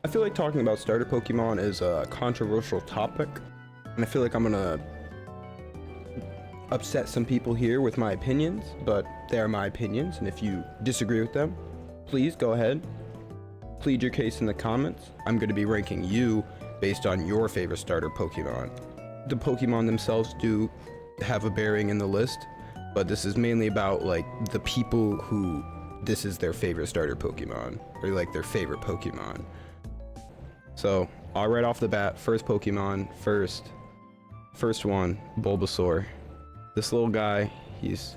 I feel like talking about starter Pokemon is a controversial topic, and I feel like I'm gonna upset some people here with my opinions, but they are my opinions, and if you disagree with them, please go ahead, plead your case in the comments. I'm gonna be ranking you based on your favorite starter Pokemon. The Pokemon themselves do have a bearing in the list, but this is mainly about like the people who this is their favorite starter Pokemon, or like their favorite Pokemon. So, right off the bat, first Pokemon, first one, Bulbasaur. This little guy, he's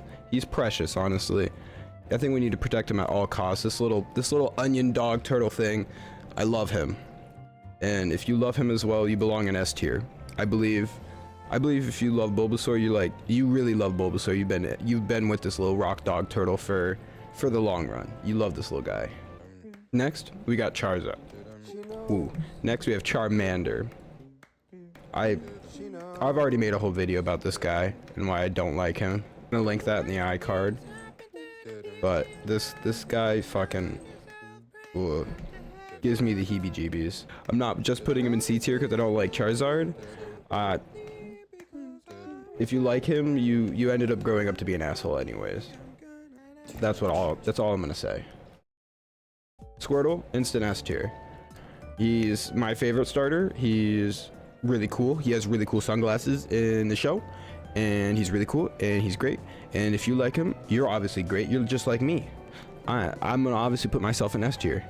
precious, honestly. I think we need to protect him at all costs. This little onion dog turtle thing, I love him. And if you love him as well, you belong in S tier. I believe if you love Bulbasaur, you really love Bulbasaur. You've been with this little rock dog turtle for the long run. You love this little guy. Next, we got Charizard. Ooh. Next, we have Charmander. I've already made a whole video about this guy and why I don't like him. I'm gonna link that in the iCard. But this guy fucking gives me the heebie-jeebies. I'm not just putting him in C tier because I don't like Charizard. If you like him, you ended up growing up to be an asshole anyways. That's all I'm gonna say. Squirtle, instant S tier. He's my favorite starter. He's really cool. He has really cool sunglasses in the show, and he's really cool, and he's great. And if you like him, you're obviously great. You're just like me. I'm gonna obviously put myself in S tier.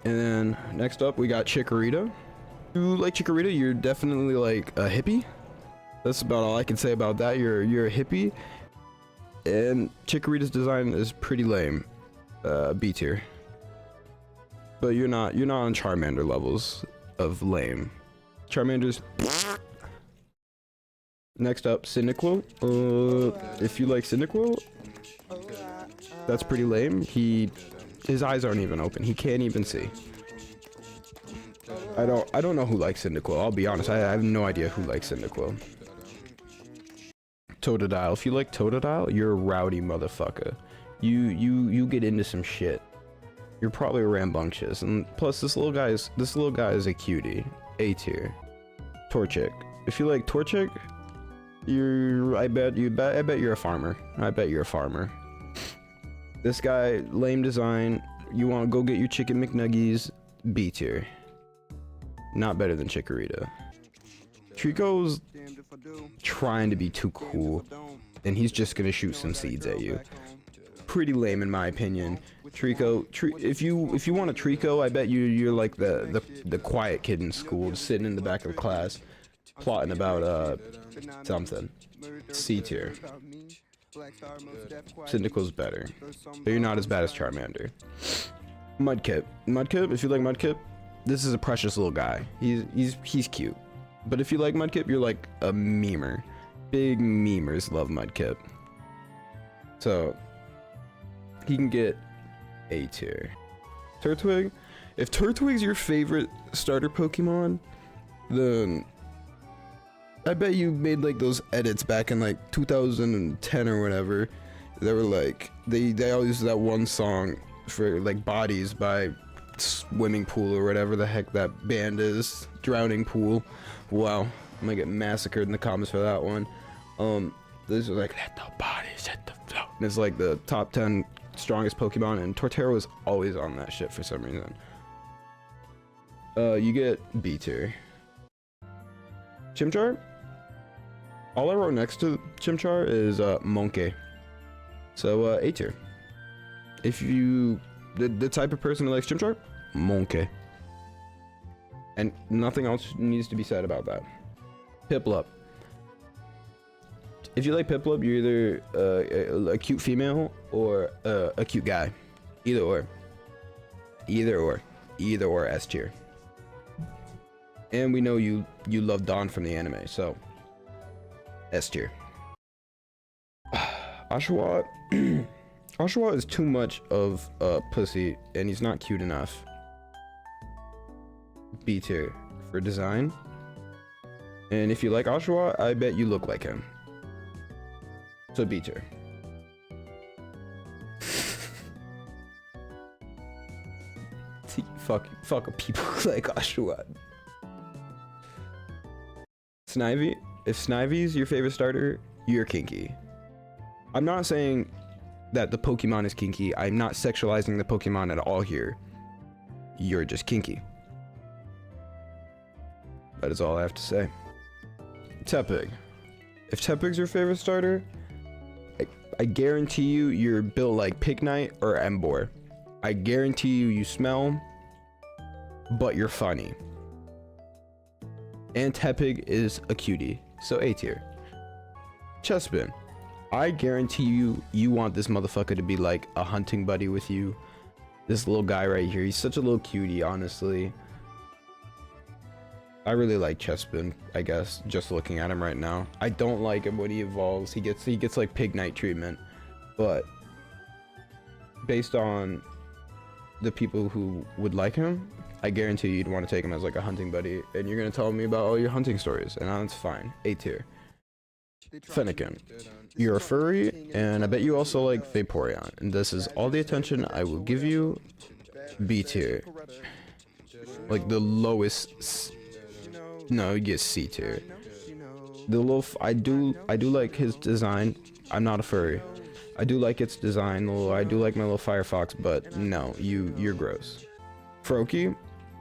And then next up, we got Chikorita. If you like Chikorita, you're definitely like a hippie. That's about all I can say about that. You're a hippie. And Chikorita's design is pretty lame. B tier. But you're not on Charmander levels of lame. Charmander's. Next up, Cyndaquil. If you like Cyndaquil, that's pretty lame. His eyes aren't even open. He can't even see. I don't know who likes Cyndaquil. I'll be honest. I have no idea who likes Cyndaquil. Totodile. If you like Totodile, you're a rowdy motherfucker. You get into some shit. You're probably rambunctious, and plus this little guy is a cutie. A tier. Torchic. If you like Torchic, I bet you're a farmer. I bet you're a farmer. This guy, lame design. You want to go get your chicken McNuggies? B tier. Not better than Chikorita. Trico's trying to be too cool, and he's just gonna shoot some seeds at you. Pretty lame in my opinion. Trico, if you want a Trico, I bet you're like the quiet kid in school, just sitting in the back of class, plotting about something. C tier. Cyndaquil's better, but you're not as bad as Charmander. Mudkip. If you like Mudkip, this is a precious little guy. He's cute. But if you like Mudkip, you're like a memer. Big memers love Mudkip. So he can get A tier. Turtwig. If Turtwig's your favorite starter Pokemon, then I bet you made like those edits back in like 2010 or whatever. They were like they all used that one song for like Bodies by Swimming Pool or whatever the heck that band is. Drowning Pool. Wow, I'm gonna get massacred in the comments for that one. This is like let the bodies hit the floor. And it's like the top 10 strongest Pokemon, and Torterra is always on that shit for some reason. You get B tier. Chimchar. All I wrote next to Chimchar is Monkey. So A tier. If you the type of person who likes Chimchar, Monkey. And nothing else needs to be said about that. Piplup. If you like Piplup, you're either a cute female or a cute guy. Either or S tier. And we know you love Dawn from the anime, so S tier. Oshawott. Oshawott is too much of a pussy, and he's not cute enough. B tier for design. And if you like Oshawott, I bet you look like him. So B tier. fuck people like Oshawott. Snivy, if Snivy's your favorite starter, you're kinky. I'm not saying that the Pokemon is kinky. I'm not sexualizing the Pokemon at all here. You're just kinky. That is all I have to say. Tepig. If Tepig's your favorite starter, I guarantee you you're built like Pignite or Emboar. I guarantee you smell, but you're funny. And Tepig is a cutie, so A tier. Chespin. I guarantee you want this motherfucker to be like a hunting buddy with you. This little guy right here, he's such a little cutie, honestly. I really like Chespin, I guess, just looking at him right now. I don't like him when he evolves. He gets like Pignite treatment, but based on the people who would like him, I guarantee you'd want to take him as like a hunting buddy, and you're gonna tell me about all your hunting stories, and that's fine. A tier. Fennekin. You're a furry, and I bet you also like Vaporeon, and this is all the attention I will give you. B tier. Like the lowest. No, you get C tier. The little I do like his design. I'm not a furry. I do like its design. I do like my little Firefox, but no, you're gross. Froakie.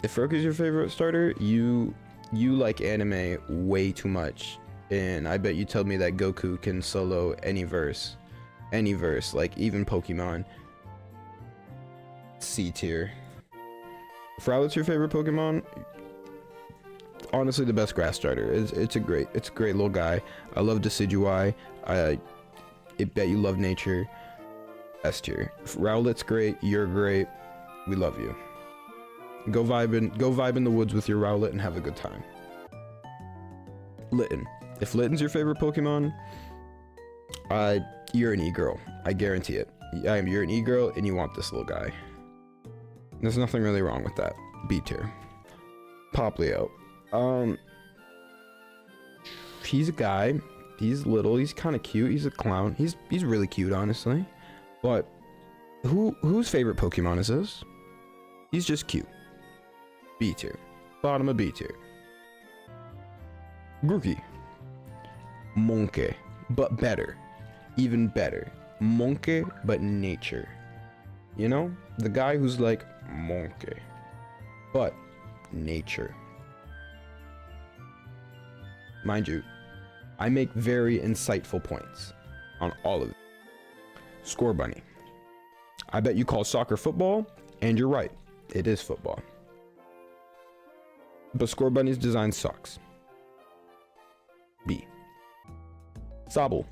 If Froakie's your favorite starter, you like anime way too much, and I bet you tell me that Goku can solo any verse, like even Pokemon. C tier. If Rowlet's your favorite Pokemon, honestly the best grass starter. It's a great little guy. I love Decidueye. I bet you love nature. S tier. If Rowlet's great, you're great. We love you. Go vibe in the woods with your Rowlet and have a good time. Litten. If Litten's your favorite Pokemon, you're an e-girl. I guarantee it. You're an e-girl and you want this little guy. There's nothing really wrong with that. B tier. Poplio. He's a guy. He's little. He's kind of cute. He's a clown. He's really cute, honestly. But whose favorite Pokemon is this? He's just cute. B tier. Bottom of B tier. Grookey. Monkey, but better. Even better. Monkey, but nature. You know? The guy who's like monkey, but nature. Mind you, I make very insightful points on all of it. Scorbunny. I bet you call soccer football, and you're right. It is football. But Scorbunny's design sucks. B. Sobble.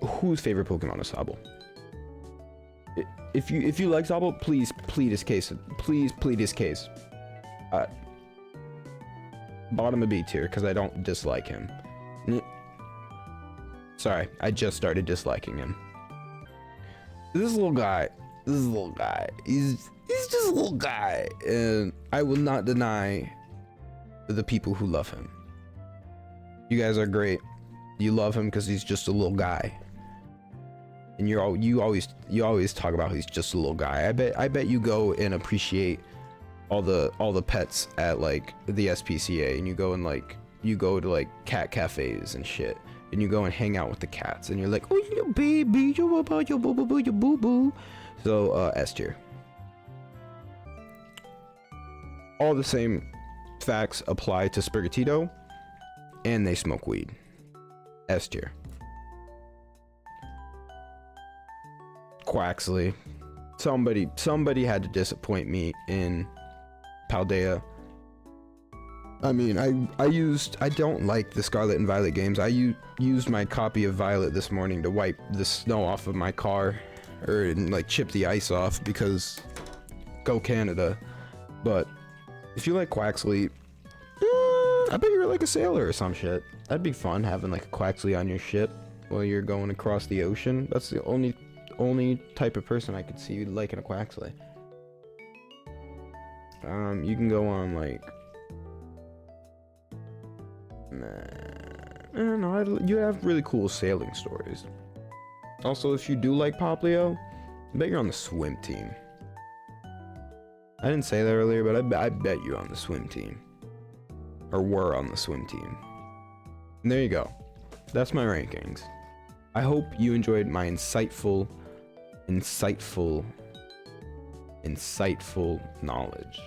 Whose favorite Pokemon is Sobble? If you like Sobble, please plead his case. Please plead his case. Bottom of B tier, because I don't dislike him. Sorry, I just started disliking him. This little guy, he's just a little guy, and I will not deny the people who love him. You guys are great. You love him because he's just a little guy, and you always talk about he's just a little guy. I bet you go and appreciate all the pets at like the SPCA, and you go to like cat cafes and shit, and you go and hang out with the cats, and you're like, oh, your baby, your boo boo. So S tier. All the same facts apply to Sprigatito, and they smoke weed. S tier. Quaxley. Somebody had to disappoint me in Paldea. I mean, I don't like the Scarlet and Violet games. I used my copy of Violet this morning to wipe the snow off of my car, or like chip the ice off, because go Canada. But if you like Quaxley, I bet you're like a sailor or some shit. That'd be fun, having like a Quaxley on your ship while you're going across the ocean. That's the only type of person I could see liking a Quaxley. You can go on like, I don't know, you have really cool sailing stories. Also, if you do like Poplio, I bet you're on the swim team. I didn't say that earlier, but I bet you're on the swim team. Or were on the swim team. And there you go. That's my rankings. I hope you enjoyed my insightful knowledge.